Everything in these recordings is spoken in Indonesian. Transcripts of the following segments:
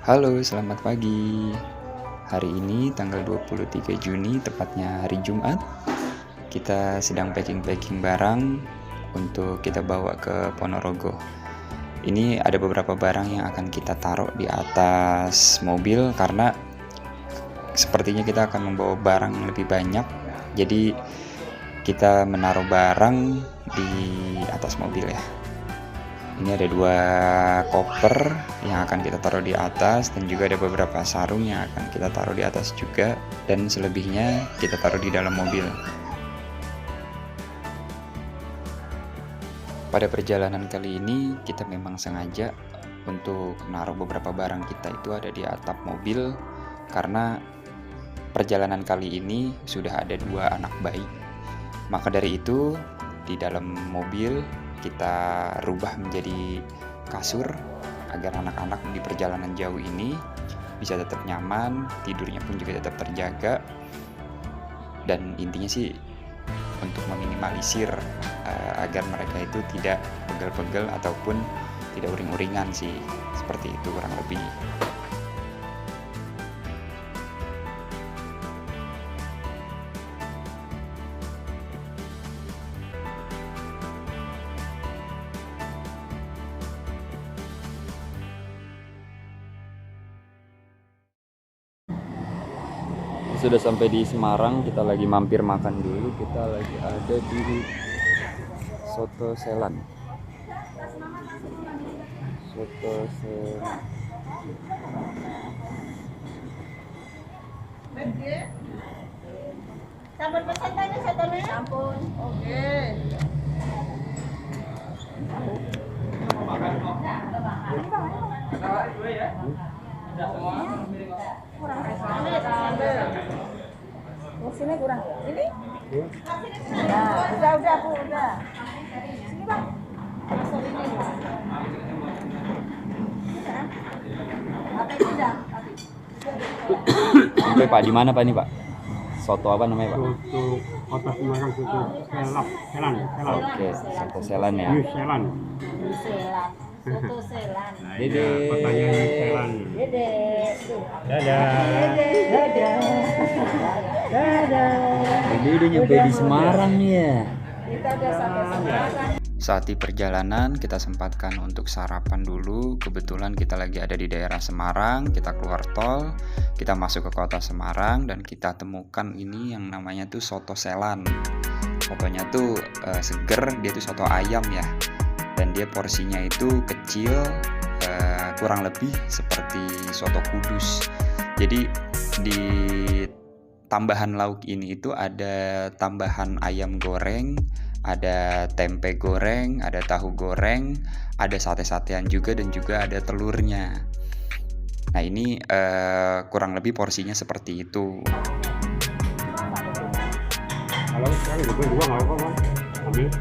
Halo, selamat pagi. Hari ini tanggal 23 Juni, tepatnya hari Jumat. Kita sedang packing-packing barang untuk kita bawa ke Ponorogo. Ini ada beberapa barang yang akan kita taruh di atas mobil karena sepertinya kita akan membawa barang yang lebih banyak. Jadi kita menaruh barang di atas mobil ya. Ini ada 2 koper yang akan kita taruh di atas, dan juga ada beberapa sarung yang akan kita taruh di atas juga, dan selebihnya kita taruh di dalam mobil. Pada perjalanan kali ini kita memang sengaja untuk naruh beberapa barang kita itu ada di atap mobil, karena perjalanan kali ini sudah ada 2 anak bayi. Maka dari itu di dalam mobil kita rubah menjadi kasur agar anak-anak di perjalanan jauh ini bisa tetap nyaman, tidurnya pun juga tetap terjaga, dan intinya sih untuk meminimalisir agar mereka itu tidak pegel-pegel ataupun tidak uring-uringan sih, seperti itu kurang lebih. Sudah sampai di Semarang, kita lagi mampir makan dulu. Kita lagi ada di Soto Selan. Sampun pesan tadi sotonya? Sampun. Oke. Sini kurang. Ini? Nah, udah Bu, udah. Sini Bang. Masuk ini. Apa itu dah? Sampai Pak, di mana Pak ini Pak? Soto apa namanya Pak? Soto Kota Semarang, soto Selan. Oke, Soto Selan ya. Selan. Selan. Soto Selan. Dede. Kotanya Selan. Dede. Dadah. Dede udah nyampe di Semarang ya. Kita udah sampai Semarang. Saat di perjalanan kita sempatkan untuk sarapan dulu. Kebetulan kita lagi ada di daerah Semarang. Kita keluar tol, kita masuk ke kota Semarang, dan kita temukan ini yang namanya tuh Soto Selan. Sotonya tuh seger, dia tuh soto ayam ya, dan dia porsinya itu kecil, kurang lebih seperti soto Kudus. Jadi di tambahan lauk ini itu ada tambahan ayam goreng, ada tempe goreng, ada tahu goreng, ada sate-satean juga, dan juga ada telurnya. Nah ini kurang lebih porsinya seperti itu. Kalau sekarang juga nggak apa-apa, ambil.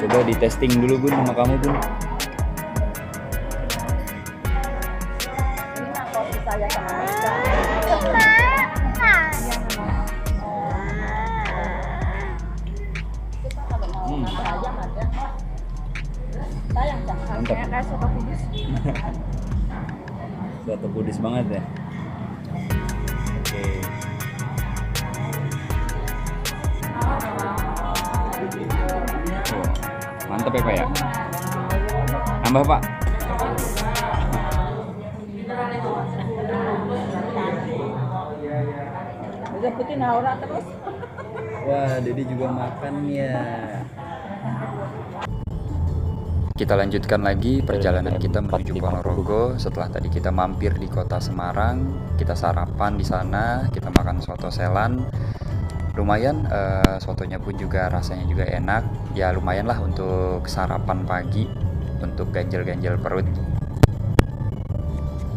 Coba di testing dulu Bun sama kamu Bun. Saya Mantap. kayak soto Kudus. Soto Kudus banget ya. Oke. Mantap ya Pak ya. Nambah Pak. Udah putih naura terus. Wah, Dedi juga makan ya. Kita lanjutkan lagi perjalanan kita menuju Ponorogo. Setelah tadi kita mampir di kota Semarang, kita sarapan di sana, kita makan soto Selan. Lumayan, sotonya pun juga rasanya juga enak. Ya lumayan lah untuk sarapan pagi, untuk ganjel-ganjel perut.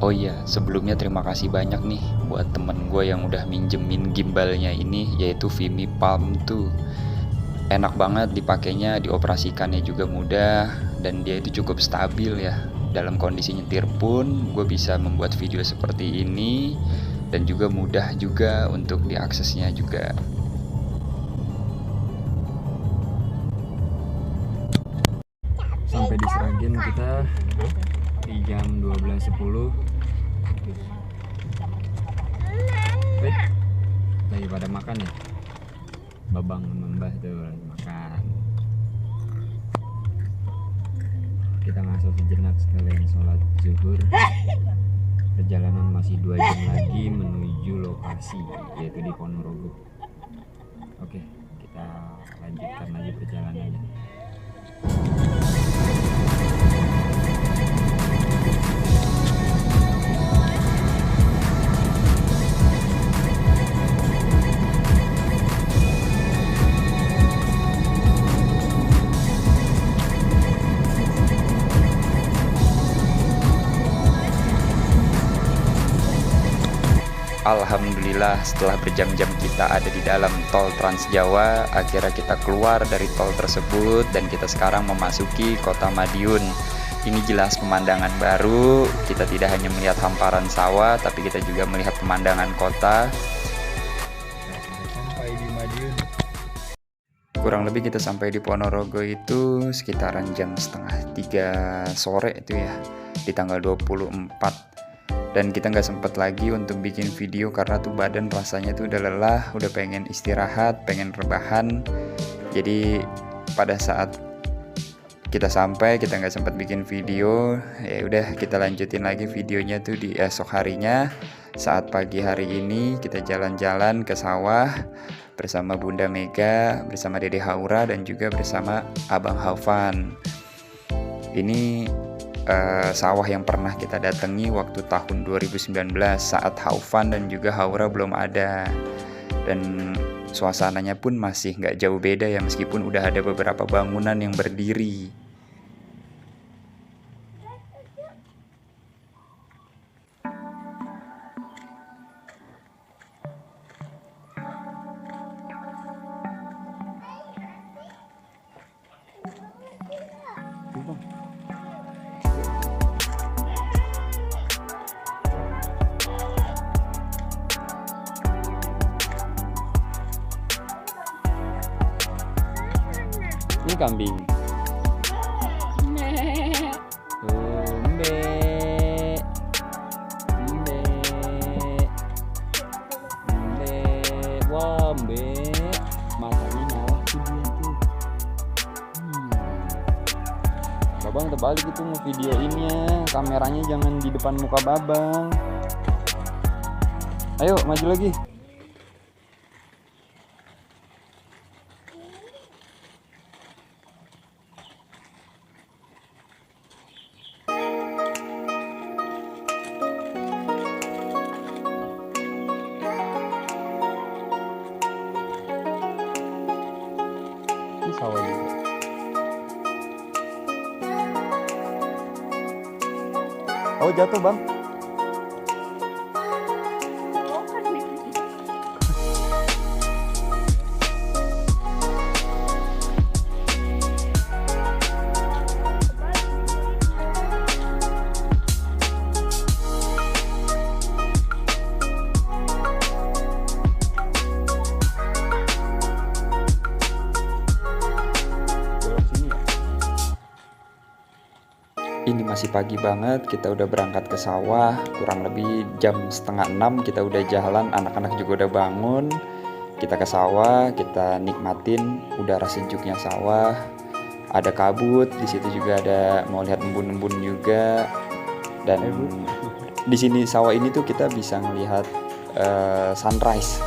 Oh iya, sebelumnya terima kasih banyak nih buat temen gue yang udah minjemin gimbalnya ini, yaitu Vimy Palm 2. enak banget dipakainya, dioperasikannya juga mudah, dan dia itu cukup stabil ya. Dalam kondisi nyetir pun gue bisa membuat video seperti ini, dan juga mudah juga untuk diaksesnya juga. Sampai di Sragen kita di jam 12.10. Lagi pada makan ya, babang sama mbah tuh lagi makan. Kita ngasuh sejenak sekalian sholat zuhur. Perjalanan masih 2 jam lagi menuju lokasi, yaitu di Ponorogo. Oke, kita lanjutkan lagi perjalanannya. Alhamdulillah setelah berjam-jam kita ada di dalam tol Trans Jawa, akhirnya kita keluar dari tol tersebut dan kita sekarang memasuki kota Madiun. Ini jelas pemandangan baru, kita tidak hanya melihat hamparan sawah, tapi kita juga melihat pemandangan kota. Sampai di Madiun. Kurang lebih kita sampai di Ponorogo itu sekitaran jam setengah 3 sore itu ya, di tanggal 24. Dan kita nggak sempet lagi untuk bikin video karena tuh badan rasanya tuh udah lelah, udah pengen istirahat, pengen rebahan. Jadi pada saat kita sampai kita nggak sempet bikin video, ya udah kita lanjutin lagi videonya tuh di esok harinya. Saat pagi hari ini kita jalan-jalan ke sawah bersama Bunda Mega, bersama Dede Haura dan juga bersama Abang Haufan. Ini sawah yang pernah kita datangi waktu tahun 2019 saat Haufan dan juga Haura belum ada, dan suasananya pun masih nggak jauh beda ya, meskipun udah ada beberapa bangunan yang berdiri. Ini kambing. Mbe. Wah, mbe. Matanya nyala tuh dia tuh. Babang terbalik itu mau videoinnya, kameranya jangan di depan muka babang. Ayo maju lagi. Ini sawah juga. Oh jatuh bang. Ini masih pagi banget, kita udah berangkat ke sawah, kurang lebih jam setengah 6 kita udah jalan, anak-anak juga udah bangun. Kita ke sawah, kita nikmatin udara sejuknya sawah. Ada kabut, di situ juga ada mau lihat embun-embun juga. Dan di sini sawah ini tuh kita bisa melihat sunrise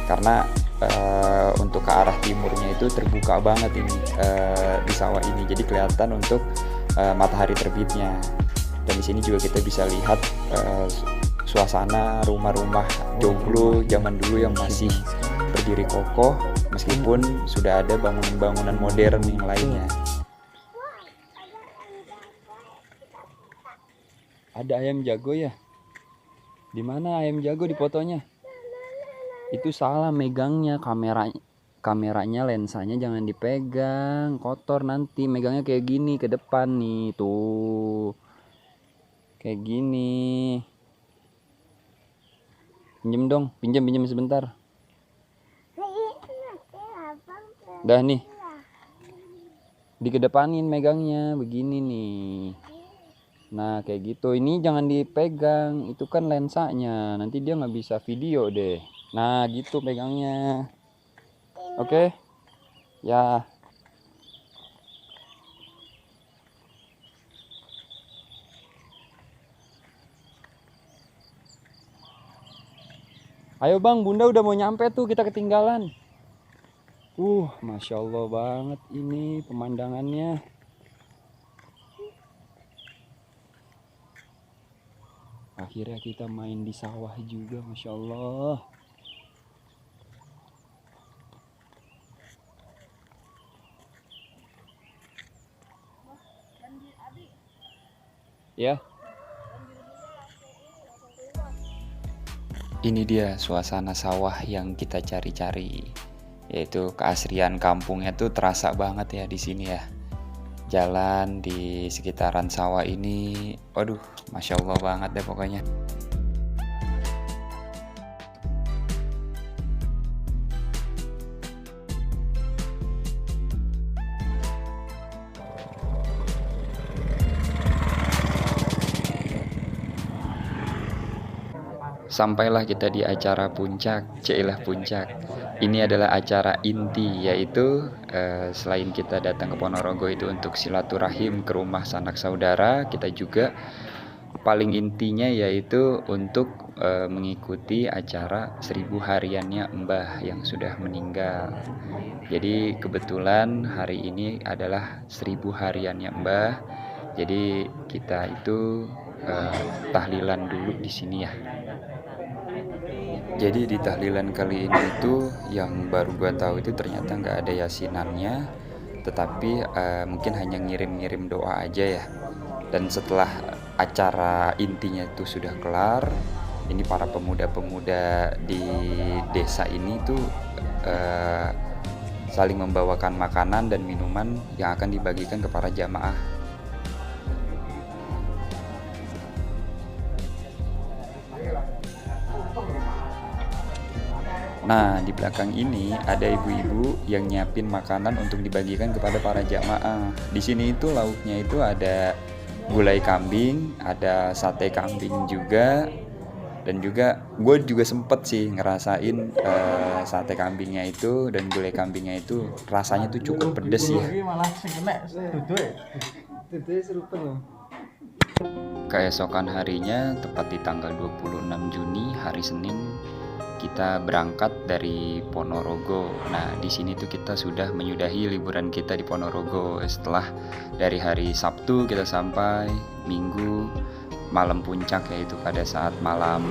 karena untuk ke arah timurnya itu terbuka banget ini di sawah ini, jadi kelihatan untuk matahari terbitnya. Dan di sini juga kita bisa lihat suasana rumah-rumah joglo zaman dulu yang masih berdiri kokoh meskipun sudah ada bangunan-bangunan modern yang lainnya. Ada ayam jago ya? Di mana ayam jago di fotonya? Itu salah megangnya kameranya. kameranya, lensanya jangan dipegang, kotor nanti. Megangnya kayak gini ke depan nih, tuh. Kayak gini. Pinjem dong, pinjem sebentar. Dah nih. Dikedepanin megangnya begini nih. Nah, kayak gitu. Ini jangan dipegang, itu kan lensanya. Nanti dia nggak bisa video deh. Nah, gitu pegangnya. Oke? Ya. Ayo bang, bunda udah mau nyampe tuh, kita ketinggalan. Masya Allah banget ini pemandangannya. Akhirnya kita main di sawah juga, Masya Allah. Ya. Ini dia suasana sawah yang kita cari-cari, yaitu keasrian kampungnya tuh terasa banget ya di sini ya. Jalan di sekitaran sawah ini, waduh, Masya Allah banget deh pokoknya. Sampailah kita di acara puncak, Cailah Puncak. Ini adalah acara inti, yaitu selain kita datang ke Ponorogo itu untuk silaturahim ke rumah sanak saudara, kita juga paling intinya yaitu untuk mengikuti acara 1000 hariannya Mbah yang sudah meninggal. Jadi kebetulan hari ini adalah 1000 hariannya Mbah. Jadi kita itu tahlilan dulu di sini ya. Jadi di tahlilan kali ini itu yang baru gua tahu itu ternyata nggak ada yasinannya, tetapi mungkin hanya ngirim-ngirim doa aja ya. Dan setelah acara intinya itu sudah kelar, ini para pemuda-pemuda di desa ini tuh saling membawakan makanan dan minuman yang akan dibagikan ke para jamaah. Nah, di belakang ini ada ibu-ibu yang nyiapin makanan untuk dibagikan kepada para jamaah. Di sini itu lauknya itu ada gulai kambing, ada sate kambing juga, dan juga gue juga sempet sih ngerasain sate kambingnya itu dan gulai kambingnya itu rasanya tuh cukup pedes ya. Keesokan harinya, tepat di tanggal 26 Juni, hari Senin, kita berangkat dari Ponorogo. Nah, di sini tuh kita sudah menyudahi liburan kita di Ponorogo. Setelah dari hari Sabtu kita sampai Minggu malam puncak, yaitu pada saat malam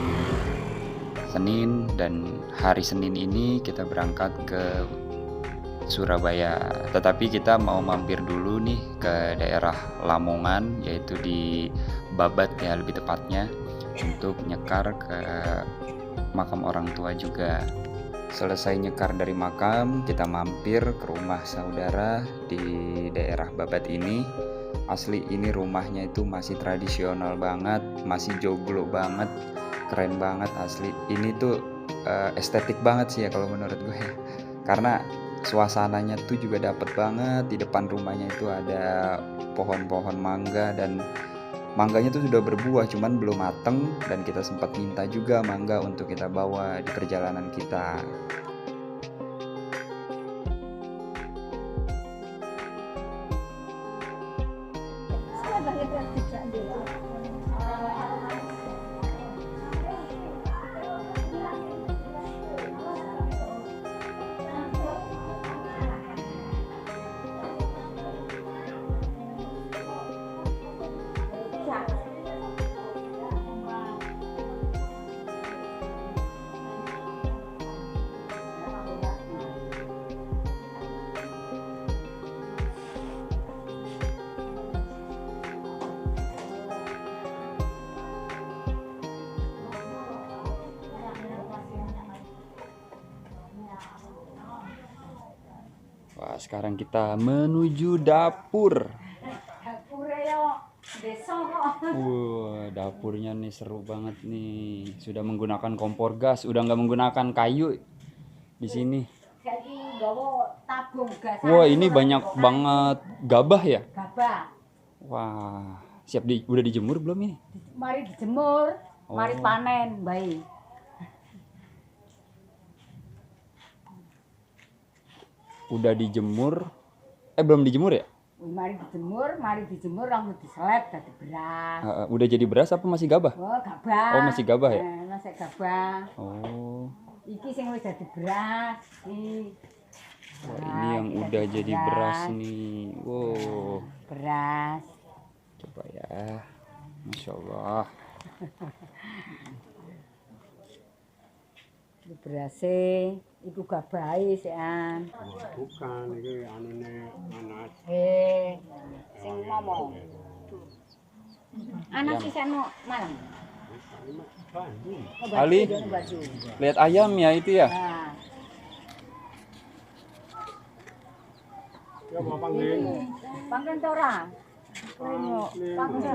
Senin, dan hari Senin ini kita berangkat ke Surabaya. Tetapi kita mau mampir dulu nih ke daerah Lamongan, yaitu di Babat ya lebih tepatnya, untuk nyekar ke makam orang tua juga. Selesai nyekar dari makam, kita mampir ke rumah saudara di daerah Babat ini. Asli ini rumahnya itu masih tradisional banget, masih joglo banget, keren banget asli. Ini tuh estetik banget sih ya kalau menurut gue ya. Karena suasananya tuh juga dapet banget. Di depan rumahnya itu ada pohon-pohon mangga, dan mangganya tuh sudah berbuah cuman belum mateng, dan kita sempat minta juga mangga untuk kita bawa di perjalanan kita. sekarang kita menuju dapur. Wah, dapurnya nih seru banget nih. Sudah menggunakan kompor gas, udah nggak menggunakan kayu di sini. Wah, ini banyak banget gabah ya? Gabah. Wah, udah dijemur belum ini? Mari dijemur, mari panen, baik. Udah dijemur, belum dijemur ya? Mari dijemur langsung diseleb jadi beras. Udah jadi beras apa masih gabah? Oh, gabah. Oh, masih gabah ya? Masih gabah. Oh. Iki sing wis dadi beras. Wah, ini yang udah jadi beras nih. Wow. Beras. Coba ya. Masya Allah. Iki berase, iku gabahe sean. Bukan, ini anune anak. Sing ngomong. Anak sisen malam. Ali, lihat ayam ya itu ya? Nah, Ya mau panggil. pangken to ora? Pangken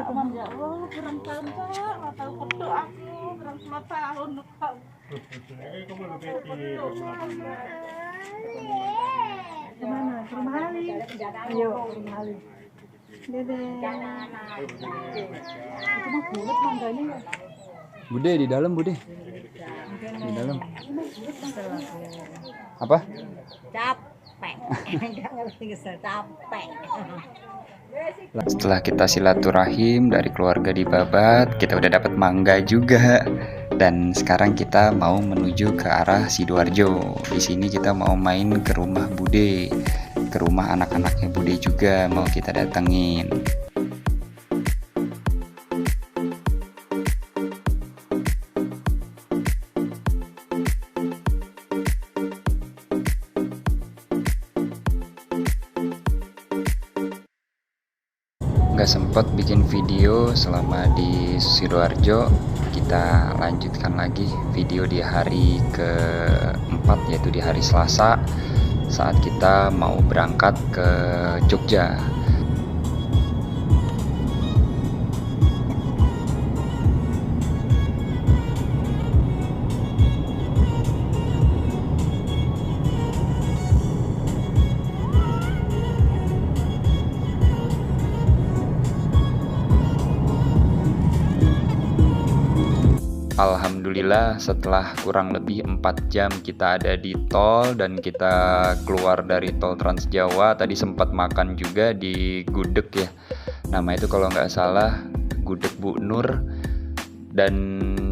kurang tahun Pak, nggak tahu kedok aku, kurang 10 tahun Pak. Kamu lebih tinggi. Gimana? Ke rumah Ali. Ayo, ke rumah Ali. Dede. Itu mah bulat mangganya ya. Bude di dalam, Bude. Di dalam. Apa? capek. Enggak ngerti capek. Setelah kita silaturahim dari keluarga di Babat, kita udah dapat mangga juga. Dan sekarang kita mau menuju ke arah Sidoarjo. Di sini kita mau main ke rumah Bude, ke rumah anak-anaknya Bude juga mau kita datengin. Nggak sempet bikin video selama di Sidoarjo, kita lanjutkan lagi video di hari keempat, yaitu di hari Selasa saat kita mau berangkat ke Jogja. Alhamdulillah setelah kurang lebih 4 jam kita ada di tol dan kita keluar dari tol Trans Jawa. Tadi sempat makan juga di gudeg ya, nama itu kalau nggak salah gudeg Bu Nur. Dan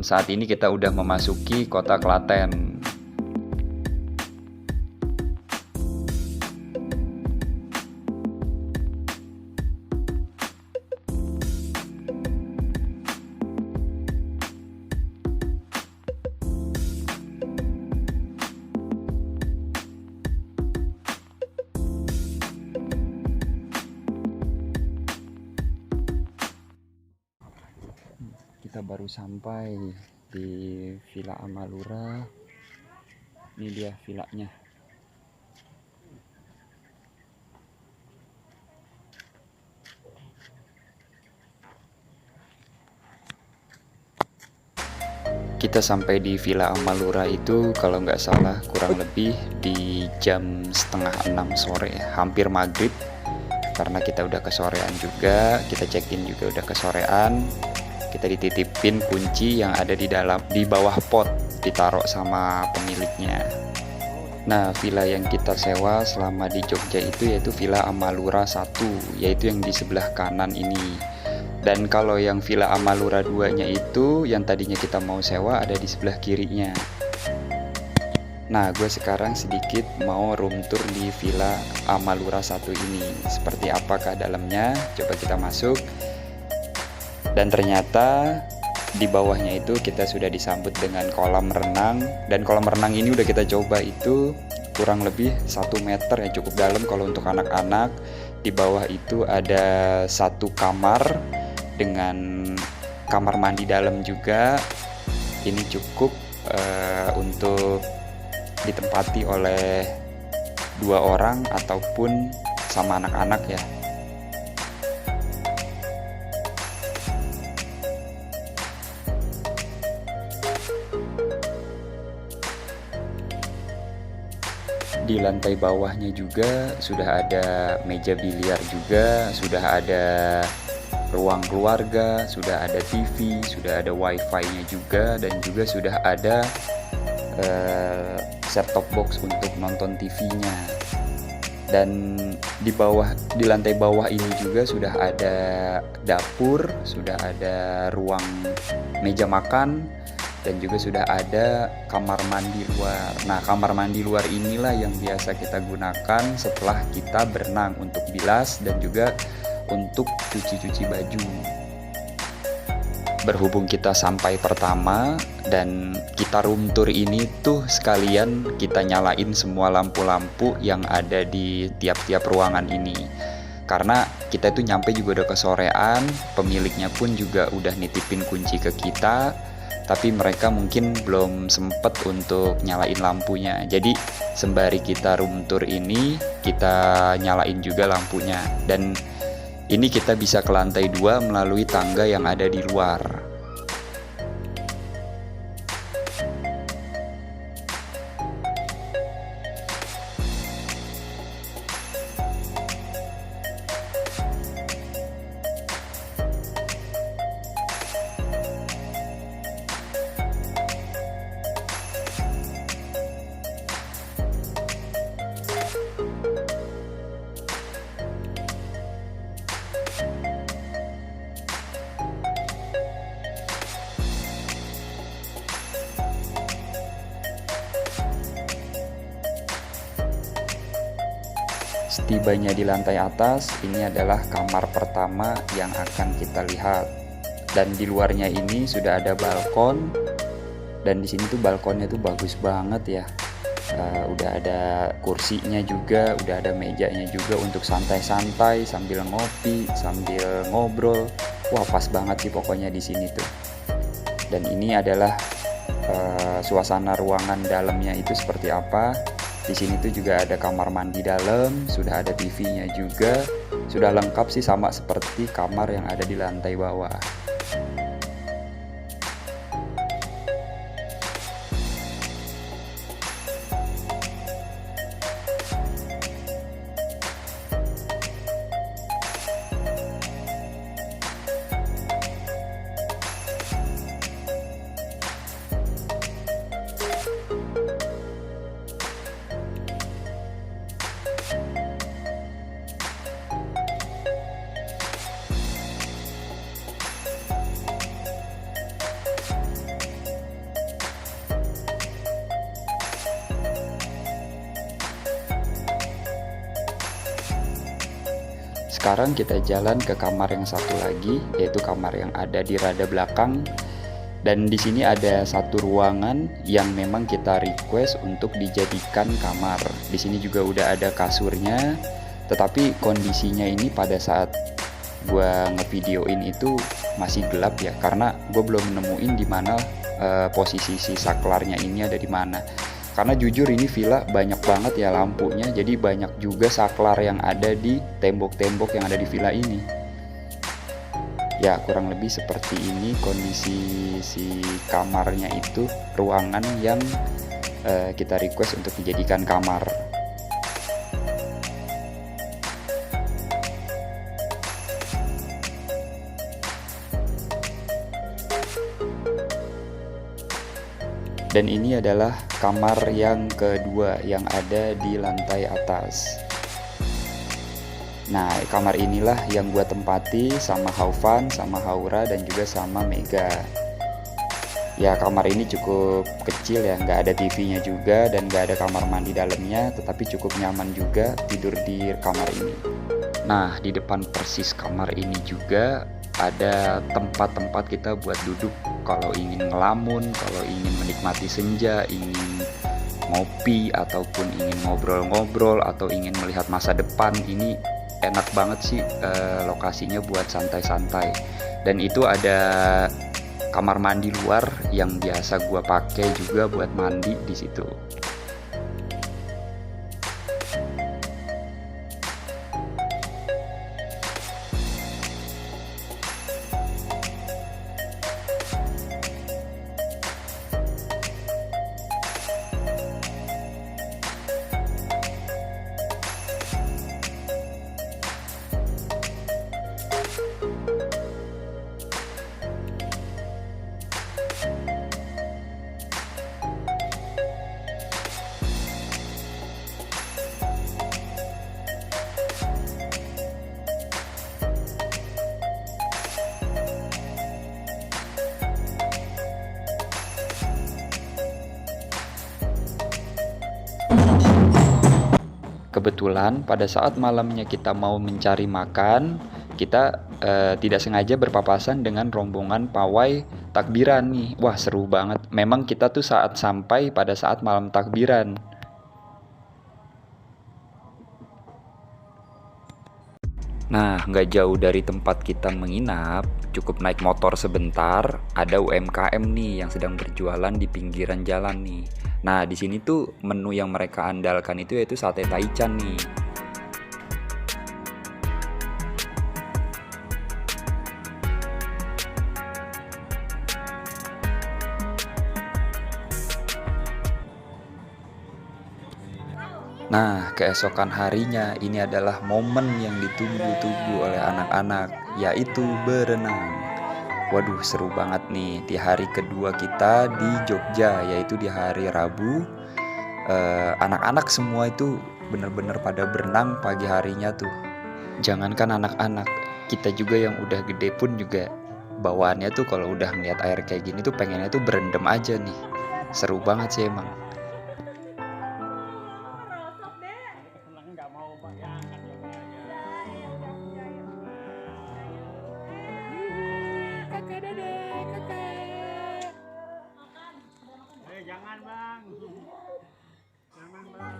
saat ini kita udah memasuki kota Klaten. Kita baru sampai di Villa Amalura. Ini dia villanya. Kita sampai di Villa Amalura itu kalau nggak salah kurang lebih di jam 5:30 sore, hampir maghrib. Karena kita udah kesorean juga, kita check-in juga udah kesorean. Kita dititipin kunci yang ada di bawah pot, ditaruh sama pemiliknya. Nah, villa yang kita sewa selama di Jogja itu yaitu Villa Amalura 1, yaitu yang di sebelah kanan ini. Dan kalau yang Villa Amalura 2-nya itu yang tadinya kita mau sewa ada di sebelah kirinya. Nah, gue sekarang sedikit mau room tour di Villa Amalura 1 ini. Seperti apakah dalamnya? Coba kita masuk. Dan ternyata di bawahnya itu kita sudah disambut dengan kolam renang. Dan kolam renang ini udah kita coba itu kurang lebih 1 meter ya, cukup dalam kalau untuk anak-anak. Di bawah itu ada 1 kamar dengan kamar mandi dalam juga. Ini cukup untuk ditempati oleh 2 orang ataupun sama anak-anak ya. Di lantai bawahnya juga sudah ada meja biliar juga, sudah ada ruang keluarga, sudah ada TV, sudah ada wifi-nya juga, dan juga sudah ada set-top box untuk nonton TV-nya. Dan di lantai bawah ini juga sudah ada dapur, sudah ada ruang meja makan, dan juga sudah ada kamar mandi luar. Nah, kamar mandi luar inilah yang biasa kita gunakan setelah kita berenang untuk bilas dan juga untuk cuci-cuci baju. Berhubung kita sampai pertama dan kita room tour ini tuh sekalian kita nyalain semua lampu-lampu yang ada di tiap-tiap ruangan ini. Karena kita tuh nyampe juga udah kesorean, pemiliknya pun juga udah nitipin kunci ke kita, tapi mereka mungkin belum sempet untuk nyalain lampunya. Jadi sembari kita room tour ini, kita nyalain juga lampunya. Dan ini kita bisa ke lantai 2 melalui tangga yang ada di luar. Setibanya di lantai atas, ini adalah kamar pertama yang akan kita lihat. Dan di luarnya ini sudah ada balkon. Dan di sini tuh balkonnya tuh bagus banget ya. Udah ada kursinya juga, udah ada mejanya juga untuk santai-santai sambil ngopi, sambil ngobrol. Wah, pas banget sih pokoknya di sini tuh. Dan ini adalah suasana ruangan dalamnya itu seperti apa. Di sini tuh juga ada kamar mandi dalam, sudah ada TV-nya juga, sudah lengkap sih sama seperti kamar yang ada di lantai bawah. Sekarang kita jalan ke kamar yang satu lagi, yaitu kamar yang ada di rada belakang. Dan di sini ada satu ruangan yang memang kita request untuk dijadikan kamar. Di sini juga udah ada kasurnya, tetapi kondisinya ini pada saat gua ngevideoin itu masih gelap ya, karena gue belum nemuin di mana posisi si saklarnya ini ada di mana. Karena jujur ini villa banyak banget ya lampunya, jadi banyak juga saklar yang ada di tembok-tembok yang ada di villa ini. Ya kurang lebih seperti ini kondisi si kamarnya itu, ruangan yang kita request untuk dijadikan kamar. Dan ini adalah kamar yang kedua yang ada di lantai atas. Nah, kamar inilah yang gue tempati sama Haufan, sama Haura, dan juga sama Mega. Ya, kamar ini cukup kecil ya, nggak ada TV-nya juga dan nggak ada kamar mandi dalamnya, tetapi cukup nyaman juga tidur di kamar ini. Nah, di depan persis kamar ini juga ada tempat-tempat kita buat duduk kalau ingin ngelamun, kalau ingin menikmati senja, ingin ngopi, ataupun ingin ngobrol-ngobrol, atau ingin melihat masa depan. Ini enak banget sih lokasinya buat santai-santai. Dan itu ada kamar mandi luar yang biasa gua pakai juga buat mandi di situ. Kebetulan pada saat malamnya kita mau mencari makan, kita tidak sengaja berpapasan dengan rombongan pawai takbiran nih. Wah, seru banget. Memang kita tuh saat sampai pada saat malam takbiran. Nah, nggak jauh dari tempat kita menginap, cukup naik motor sebentar, ada UMKM nih yang sedang berjualan di pinggiran jalan nih. Nah, di sini tuh menu yang mereka andalkan itu yaitu sate taichan nih. Nah, keesokan harinya ini adalah momen yang ditunggu-tunggu oleh anak-anak, yaitu berenang. Waduh, seru banget nih di hari kedua kita di Jogja, yaitu di hari Rabu. Anak-anak semua itu bener-bener pada berenang pagi harinya tuh. Jangankan anak-anak, kita juga yang udah gede pun juga bawaannya tuh kalau udah ngeliat air kayak gini tuh pengennya tuh berendam aja nih. Seru banget sih emang. Jangan bang. Jangan bang.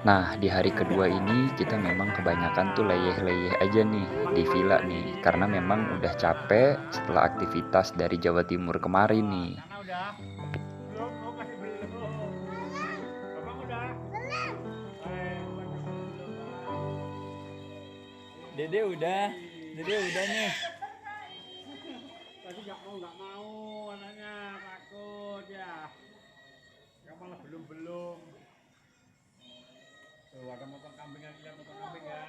Nah, di hari kedua ini kita memang kebanyakan tuh leyeh-leyeh aja nih di villa nih, karena memang udah capek setelah aktivitas dari Jawa Timur kemarin nih. Karena udah. Belum, oh masih belum. Abang udah. Dede udah nih. Tadi nggak mau anaknya takut ya. Nggak malah belum. Tuh ada motor kambing, lihat motor kambing ya.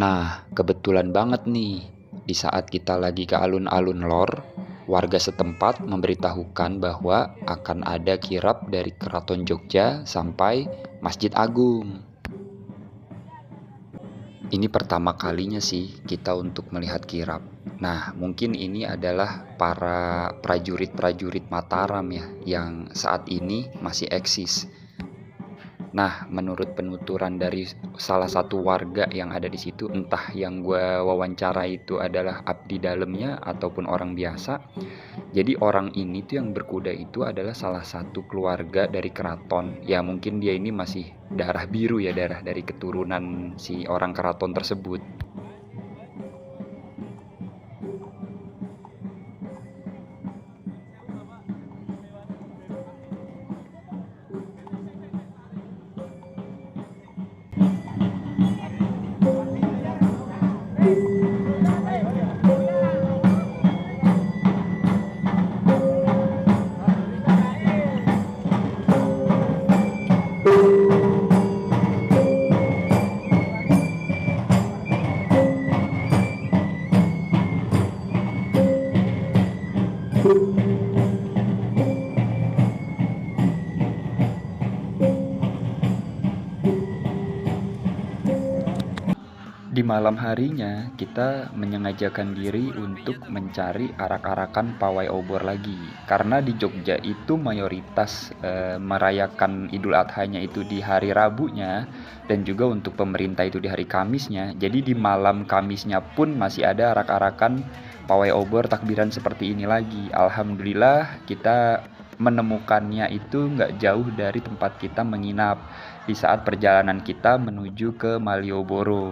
Nah, kebetulan banget nih, di saat kita lagi ke alun-alun Lor, warga setempat memberitahukan bahwa akan ada kirap dari Keraton Jogja sampai Masjid Agung. Ini pertama kalinya sih kita untuk melihat kirap. Nah, mungkin ini adalah para prajurit-prajurit Mataram ya, yang saat ini masih eksis. Nah, menurut penuturan dari salah satu warga yang ada di situ, entah yang gue wawancara itu adalah abdi dalamnya ataupun orang biasa. Jadi orang ini tuh yang berkuda itu adalah salah satu keluarga dari keraton. Ya mungkin dia ini masih darah biru ya, darah dari keturunan si orang keraton tersebut. Di malam harinya kita menyengajakan diri untuk mencari arak-arakan pawai obor lagi. Karena di Jogja itu mayoritas merayakan Idul Adhanya itu di hari Rabunya, dan juga untuk pemerintah itu di hari Kamisnya. Jadi di malam Kamisnya pun masih ada arak-arakan pawai obor takbiran seperti ini lagi. Alhamdulillah kita menemukannya itu nggak jauh dari tempat kita menginap di saat perjalanan kita menuju ke Malioboro.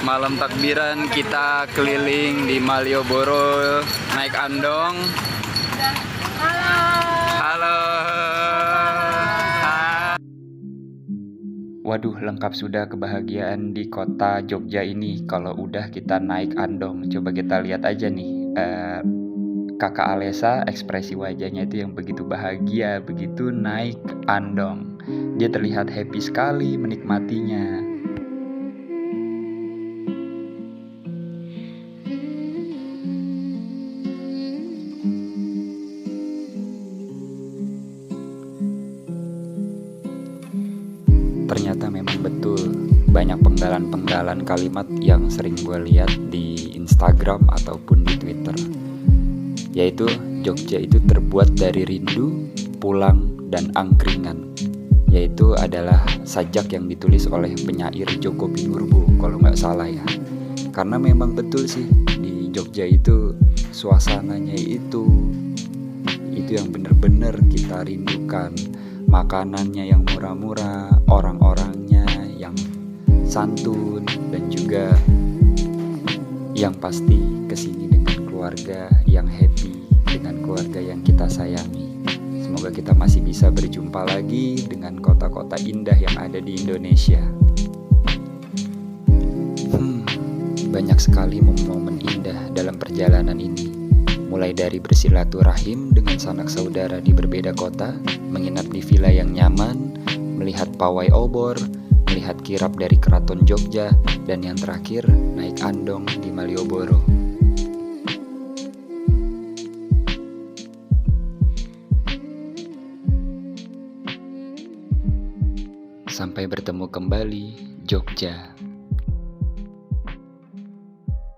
Malam takbiran kita keliling di Malioboro naik andong. Halo. Waduh, lengkap sudah kebahagiaan di kota Jogja ini kalau udah kita naik andong. Coba kita lihat aja nih, Kakak Alesa, ekspresi wajahnya itu yang begitu bahagia begitu naik andong. Dia terlihat happy sekali menikmatinya. Ternyata memang betul banyak penggalan-penggalan kalimat yang sering gue lihat di Instagram ataupun di Twitter, yaitu Jogja itu terbuat dari rindu, pulang, dan angkringan. Yaitu adalah sajak yang ditulis oleh penyair Djoko Pinurbo kalau nggak salah ya. Karena memang betul sih di Jogja itu suasananya itu yang bener-bener kita rindukan. Makanannya yang murah-murah, orang-orangnya yang santun, dan juga yang pasti kesini dengan keluarga yang happy, dengan keluarga yang kita sayangi. Semoga kita masih bisa berjumpa lagi dengan kota-kota indah yang ada di Indonesia. Banyak sekali momen-momen indah dalam perjalanan ini. Mulai dari bersilaturahim dengan sanak saudara di berbeda kota, menginap di villa yang nyaman, melihat pawai obor, melihat kirap dari Keraton Jogja, dan yang terakhir naik andong di Malioboro. Sampai bertemu kembali, Jogja.